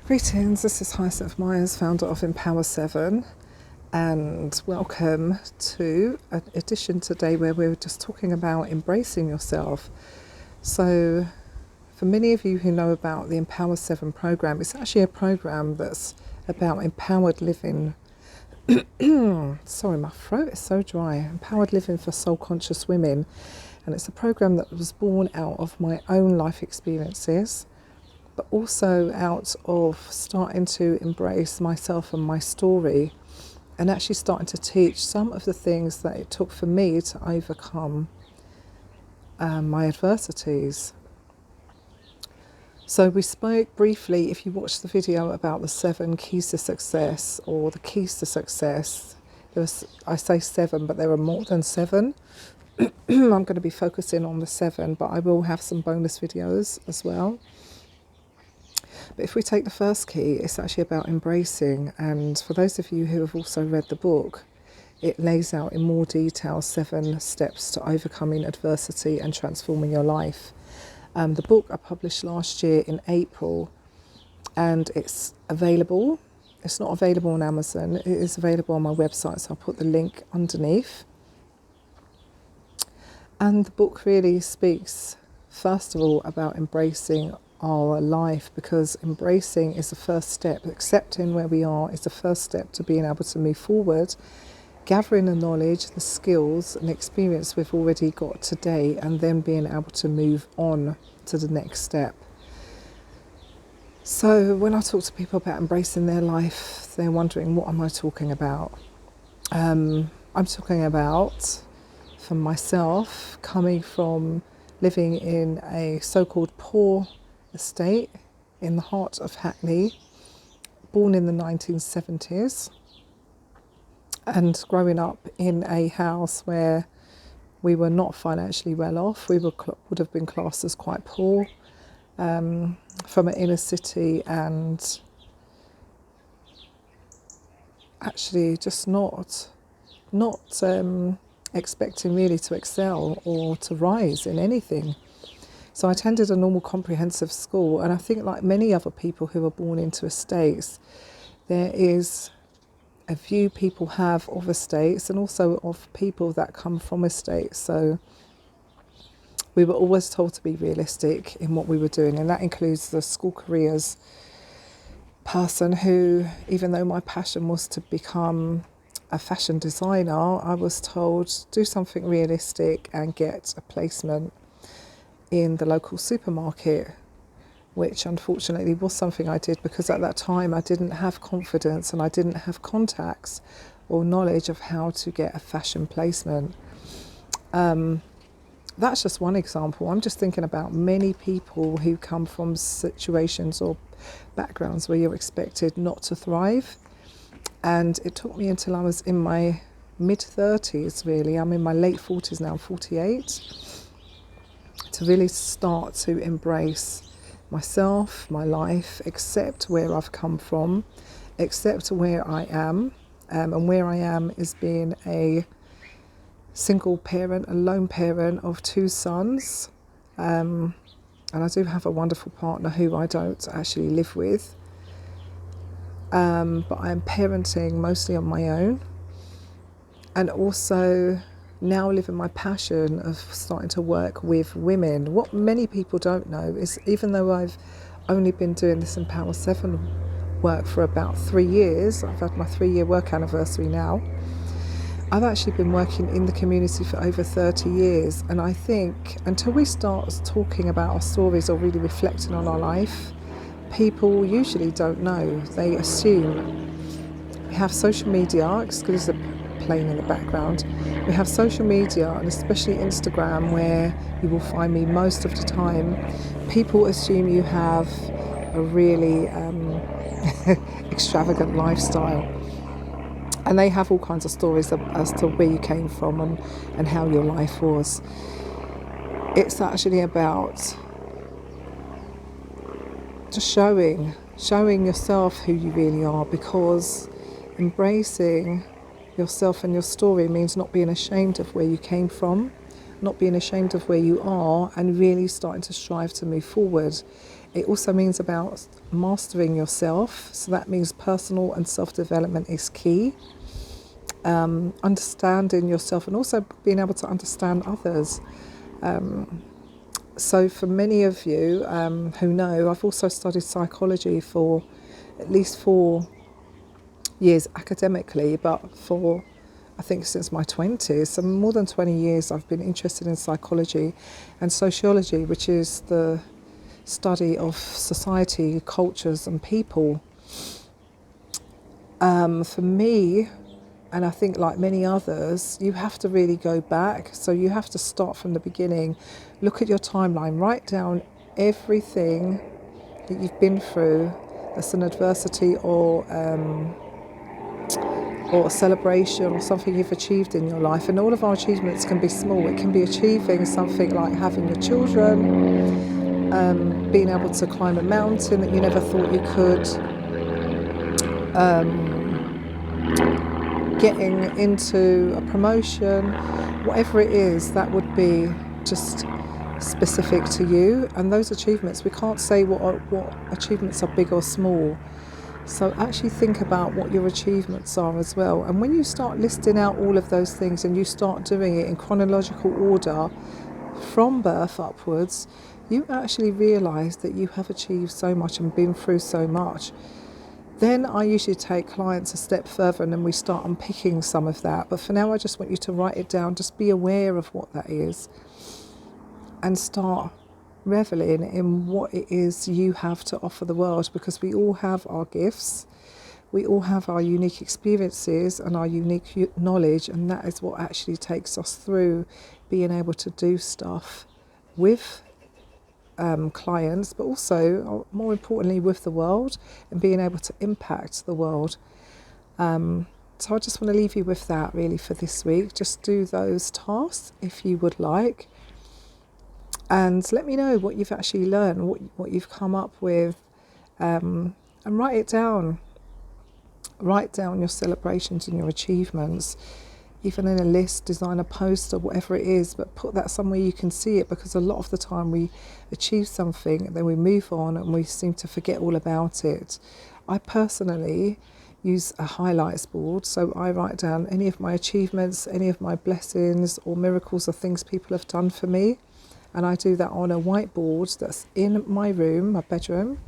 Greetings, this is Hyacinth Myers, founder of Empower 7, and welcome to an edition today where we're just talking about embracing yourself. So, for many of you who know about the Empower 7 program, it's actually a program that's about empowered living. Sorry, my throat is so dry. Empowered living for soul conscious women, and it's a program that was born out of my own life experiences, but also out of starting to embrace myself and my story, and actually starting to teach some of the things that it took for me to overcome my adversities. So we spoke briefly, if you watched the video, about the 7 keys to success, or the keys to success. I say 7, but there are more than 7. I'm going to be focusing on the 7, but I will have some bonus videos as well. But if we take the first key, it's actually about embracing. And for those of you who have also read the book, it lays out in more detail 7 steps to overcoming adversity and transforming your life. The book I published last year in April, and it's available. It's not available on Amazon. It is available on my website, so I'll put the link underneath. And the book really speaks, first of all, about embracing our life, because embracing is the first step. Accepting where we are is the first step to being able to move forward, gathering the knowledge, the skills and experience we've already got today, and then being able to move on to the next step. So when I talk to people about embracing their life, they're wondering, what am I talking about? I'm talking about, for myself, coming from living in a so-called poor estate in the heart of Hackney, born in the 1970s, and growing up in a house where we were not financially well off. We would have been classed as quite poor, from an inner city, and actually just not expecting really to excel or to rise in anything. So I attended a normal comprehensive school, and I think, like many other people who are born into estates, there is a view people have of estates and also of people that come from estates. So we were always told to be realistic in what we were doing, and that includes the school careers person who, even though my passion was to become a fashion designer, I was told, do something realistic and get a placement in the local supermarket, which unfortunately was something I did, because at that time I didn't have confidence and I didn't have contacts or knowledge of how to get a fashion placement. That's just one example. I'm just thinking about many people who come from situations or backgrounds where you're expected not to thrive. And it took me until I was in my mid-30s, really. I'm in my late 40s now, I'm 48, to really start to embrace myself, my life, accept where I've come from, accept where I am, and where I am is being a single parent, a lone parent of 2 sons, and I do have a wonderful partner who I don't actually live with, but I am parenting mostly on my own, and also now living my passion of starting to work with women. What many people don't know is, even though I've only been doing this Empower 7 work for about 3 years, I've had my 3-year work anniversary now, I've actually been working in the community for over 30 years. And I think until we start talking about our stories or really reflecting on our life, people usually don't know. They assume. We have social media, excuse the playing in the background. We have social media, and especially Instagram, where you will find me most of the time. People assume you have a really extravagant lifestyle, and they have all kinds of stories as to where you came from and how your life was. It's actually about just showing yourself who you really are, because embracing yourself and your story means not being ashamed of where you came from, not being ashamed of where you are, and really starting to strive to move forward. It also means about mastering yourself. So that means personal and self-development is key. Understanding yourself and also being able to understand others. So for many of you who know, I've also studied psychology for at least 4 years academically, but for I think since my 20s, so more than 20 years I've been interested in psychology and sociology, which is the study of society, cultures and people. For me, and I think like many others, you have to really go back. So you have to start from the beginning, look at your timeline, write down everything that you've been through that's an adversity or a celebration or something you've achieved in your life. And all of our achievements can be small. It can be achieving something like having your children, being able to climb a mountain that you never thought you could, getting into a promotion, whatever it is, that would be just specific to you. And those achievements, we can't say what achievements are big or small. So actually think about what your achievements are as well. And when you start listing out all of those things and you start doing it in chronological order from birth upwards, you actually realise that you have achieved so much and been through so much. Then I usually take clients a step further and then we start unpicking some of that. But for now, I just want you to write it down. Just be aware of what that is and start reveling in what it is you have to offer the world, because we all have our gifts, we all have our unique experiences and our unique knowledge, and that is what actually takes us through being able to do stuff with clients, but also more importantly with the world, and being able to impact the world. So I just want to leave you with that really for this week. Just do those tasks if you would like. And let me know what you've actually learned, what you've come up with, and write it down. Write down your celebrations and your achievements, even in a list, design a poster, whatever it is, but put that somewhere you can see it, because a lot of the time we achieve something and then we move on and we seem to forget all about it. I personally use a highlights board, so I write down any of my achievements, any of my blessings or miracles or things people have done for me. And I do that on a whiteboard that's in my room, my bedroom,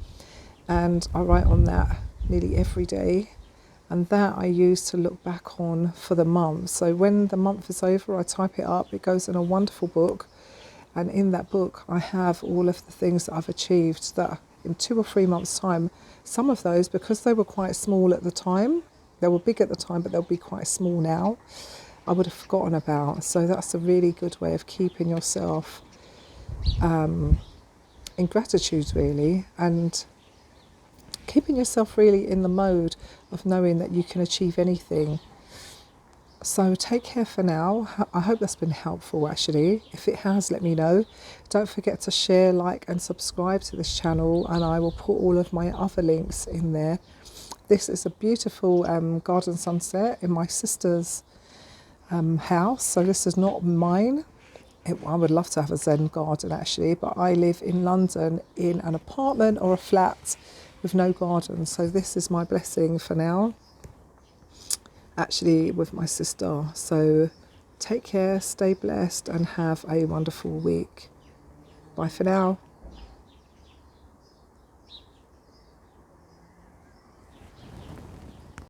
and I write on that nearly every day. And that I use to look back on for the month. So when the month is over, I type it up, it goes in a wonderful book. And in that book, I have all of the things that I've achieved that in 2 or 3 months' time, some of those, because they were quite small at the time, they were big at the time, but they'll be quite small now, I would have forgotten about. So that's a really good way of keeping yourself in gratitude really, and keeping yourself really in the mode of knowing that you can achieve anything. So take care for now. I hope that's been helpful actually. If it has, let me know. Don't forget to share, like and subscribe to this channel, and I will put all of my other links in there. This is a beautiful garden sunset in my sister's house, so this is not mine. I would love to have a Zen garden actually, but I live in London in an apartment or a flat with no garden. So this is my blessing for now, actually with my sister. So take care, stay blessed and have a wonderful week. Bye for now.